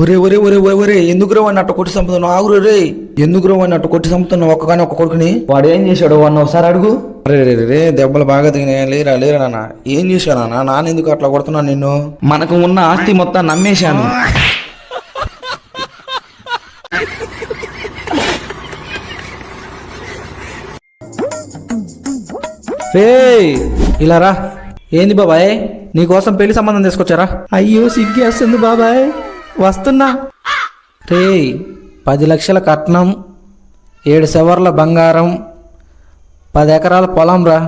ఒరే ఒరే ఒరే ఒరే ఒరే ఎందుకు రో అని అట్ట కొట్టి చంపుతున్నావు? ఆగురు రే, ఎందుకు రో అని అట్ట కొట్టి చంపుతున్నావు ఒక్కగానే ఒక్క కొడుకుని? వాడు ఏం చేశాడు అన్న ఒకసారి అడుగు. రే రే రే దెబ్బలు బాగా తిగినాయి. లేరా లేరా నాన్న, ఏం చేశాను నాన్న ఎందుకు అట్లా కొడుతున్నాను నిన్ను? మనకు ఉన్న ఆస్తి మొత్తం నమ్మేశాను. రే ఇలా రా. ఏంది బాబాయ్, నీకోసం పెళ్లి సంబంధం తీసుకొచ్చారా? అయ్యో సిగ్గేస్తుంది బాబాయ్, వస్తున్నా. రే 10 లక్షల కట్నం, 7 సవర్ల బంగారం, 10 ఎకరాల పొలం రా.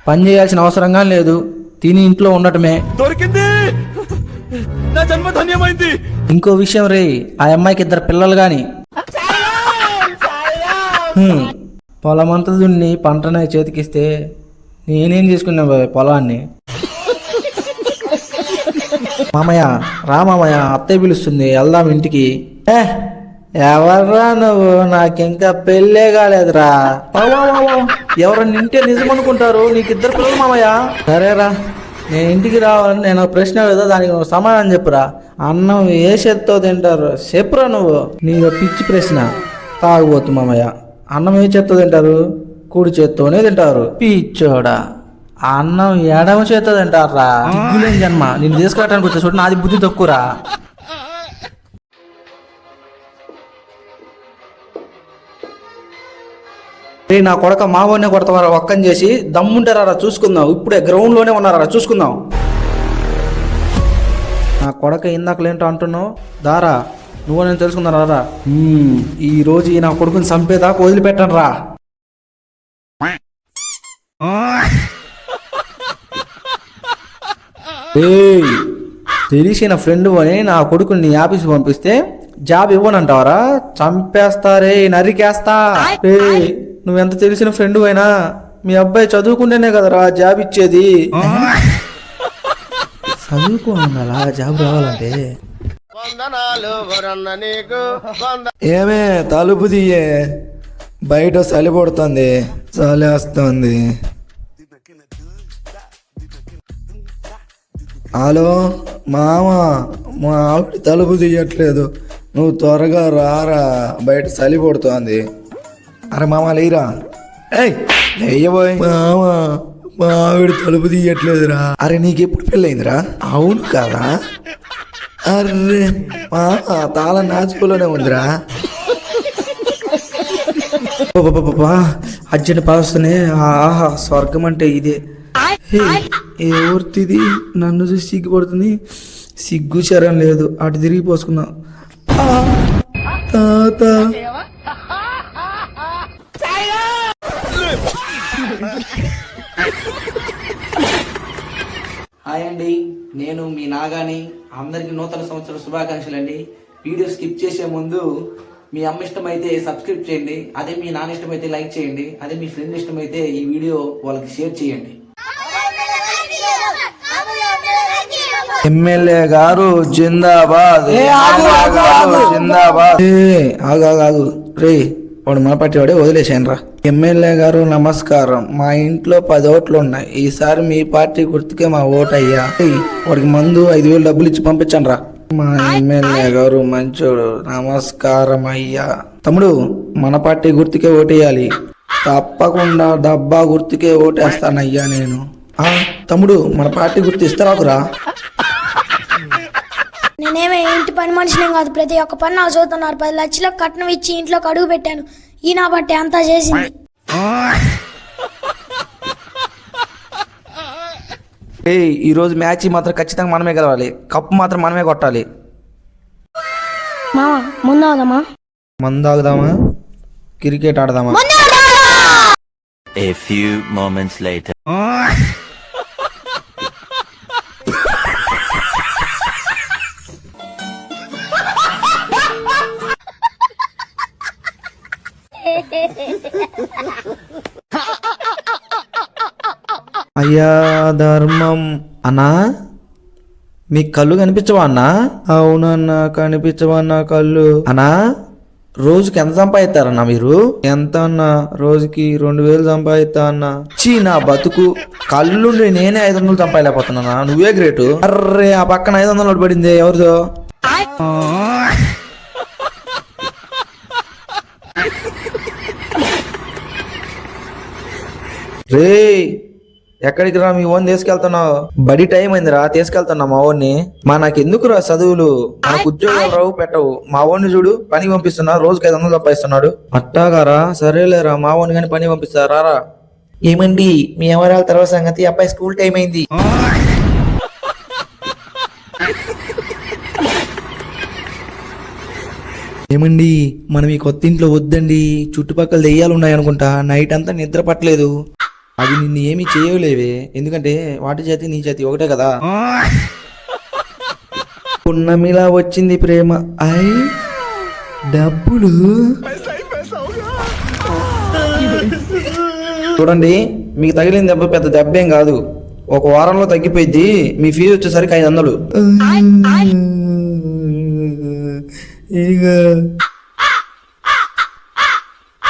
పని చేయాల్సిన అవసరంగా లేదు, తిని ఇంట్లో ఉండటమే. దొరికింది, నా జన్మ ధన్యమైంది. ఇంకో విషయం రే, ఆ అమ్మాయికి 2 పిల్లలు గాని. పొలమంతా దున్ని పంటనే చేతికిస్తే నేనేం చేసుకున్నా బాబాయ్ పొలాన్ని? మామయ్య రా మామయ్య, అత్తయ్య పిలుస్తుంది, వెళ్దాం ఇంటికి. ఎవర్రా నువ్వు? నాకింకా పెళ్ళే కాలేదురా. ఎవరన్నా ఇంటే నిజం అనుకుంటారు, నీకు 2 పిల్లలు మామయ్య. సరేరా, నేను ఇంటికి రావాలని నేను ప్రశ్న కదా, దానికి నువ్వు సమాధానం చెప్పురా. అన్నం ఏ చేత్తో తింటారు చెప్పురా నువ్వు. నీకు పిచ్చి ప్రశ్న. తాగుబోతు మామయ్య, అన్నం ఏ చేత్తో తింటారు? కుడి చేత్తోనే తింటారు. పిచ్చోడా, అన్నం ఎడమ చేత్తో తింటారా? దిగ్గులేని జన్మ, నేను తీసుకురావడానికి వచ్చా చూడు, నాది బుద్ధి తక్కువరా. రే నా కొడక, మావోనే కొడతావారా ఒక్కని చేసి? దమ్ముంటారా చూసుకుందాం, ఇప్పుడే గ్రౌండ్ లోనే ఉన్నారా చూసుకుందాం. నా కొడక ఇందాకలేంటో అంటున్నావు, దారా నువ్వు నేను తెలుసుకుందా రా. ఈ రోజు నా కొడుకుని చంపేదాకా వదిలిపెట్టను రా. తెలిసిన ఫ్రెండ్ అని నా కొడుకుని ఆఫీస్కి పంపిస్తే జాబ్ ఇవ్వనంటావరా? చంపేస్తారే, నరికేస్తా. నువ్వెంత తెలిసిన ఫ్రెండ్ అయినా మీ అబ్బాయి చదువుకుంటేనే కదరా జాబ్ ఇచ్చేది. చదువుకోవాలా జాబ్ రావాలంటే? ఏమే తలుపు తీయే, బయట చలి పడుతుంది, చలేస్తుంది. హలో మామ, మా ఆవిడ తలుపు తీయట్లేదు, నువ్వు త్వరగా రారా, బయట చలి పడుతోంది. అరే మామ లేరా. లేయబోయ్ మామ, మా ఆవిడ తలుపు తీయట్లేదురా. అరే నీకెప్పుడు పెళ్ళయిందిరా? అవును కదా. అర్రే మామ, తాళం నాచుకోలోనే ఉందిరా. అర్జెంట్ పాస్తూనే, ఆహా స్వర్గం అంటే ఇదే. ఏ ఊర్తిది? నన్ను చూసి సిగ్గుపడుతుంది, సిగ్గు చరం లేదు, అటు తిరిగి పోసుకున్నా. తాత హాయ్ అండి, నేను మీ నాగాని. అందరికి నూతన సంవత్సర శుభాకాంక్షలు అండి. వీడియో స్కిప్ చేసే ముందు మీ అమ్మ ఇష్టమైతే సబ్స్క్రైబ్ చేయండి, అదే మీ నాన్న ఇష్టమైతే లైక్ చేయండి, అదే మీ ఫ్రెండ్ ఇష్టమైతే ఈ వీడియో వాళ్ళకి షేర్ చేయండి. ఎమ్మెల్యే గారు జిందాబాద్, జిందాబాద్. ఆగు రే, వాడు మన పార్టీ వాడే, వదిలేసాను రా. ఎమ్మెల్యే గారు నమస్కారం, మా ఇంట్లో 10 ఓట్లు ఉన్నాయి, ఈసారి మీ పార్టీ గుర్తుకే మా ఓటు అయ్యా. వాడికి మందు 5,000 డబ్బులు ఇచ్చి పంపించాను రా. మా ఎమ్మెల్యే గారు మంచోడు, నమస్కారం అయ్యా. తమ్ముడు, మన పార్టీ గుర్తుకే ఓటేయాలి, తప్పకుండా డబ్బా గుర్తుకే ఓటేస్తానయ్యా నేను. తమ్ముడు, మన పార్టీ గుర్తు ఇస్తారాకురా. నేనేమే ఇంటి పని మనిషినే కాదు, ప్రతి ఒక్క పని నాకు చదువుతున్నారు. 10 లక్షలకు కట్నం ఇచ్చి ఇంట్లోకి అడుగు పెట్టాను, ఈయన బట్టి అంతా చేసింది. ఈ రోజు మ్యాచ్ మాత్రం ఖచ్చితంగా మనమే గెలవాలి, కప్పు మాత్రం మనమే కొట్టాలి. మామా ముందాగుదామా? మందాగుదామా? Cricket ఆడదామా? A few moments later. అయ్యా ధర్మం అన్నా, మీ కళ్ళు కనిపించవా అన్నా? అవునన్నా కనిపించవన్నా కళ్ళు. అన్నా రోజుకి ఎంత సంపాదిస్తారన్నా మీరు? ఎంత అన్నా? రోజుకి 2,000 సంపాదిస్తా అన్నా. చీ నా బతుకు, కళ్ళుండి నేనే 500 సంపాదలేకపోతున్నా, నువ్వే గ్రేటు. అర్రే ఆ పక్కన 500 నోటు పడింది, ఎవరిదో? రే ఎక్కడికి రా మీ ఓన్ తీసుకెళ్తున్నావు? బడి టైం అయిందిరా, తీసుకెళ్తున్నా మా ఓన్ని. నాకు ఎందుకురా చదువులు, మనకు ఉద్యోగాలు రావు పెట్టవు. మా ఓన్ని చూడు, పని పంపిస్తున్నా, రోజుకి 500 సంపాదిస్తున్నాడు. అట్టాగారా, సరేలేరా, మా ఓన్ని కానీ పని పంపిస్తారా? రా ఏమండి మీ ఎవరాల తర్వాత సంగతి, అబ్బాయి స్కూల్ టైం అయింది. ఏమండి మనం ఈ కొత్త ఇంట్లో వద్దండి, చుట్టుపక్కల దెయ్యాలు ఉన్నాయనుకుంటా. నైట్ అంతా నిద్ర పట్టలేదు. అవి నిన్ను ఏమీ చేయలేవే, ఎందుకంటే వాటి జాతి నీ జాతి ఒకటే కదా. పున్నమిలా వచ్చింది ప్రేమ, ఐ డబ్బులు. చూడండి, మీకు తగిలిన దెబ్బ పెద్ద దెబ్బేం కాదు, ఒక వారంలో తగ్గిపోయింది. మీ ఫీజు వచ్చేసరికి 500.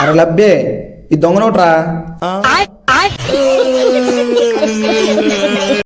అరే లబ్బే, ఈ దొంగ నోట్రా.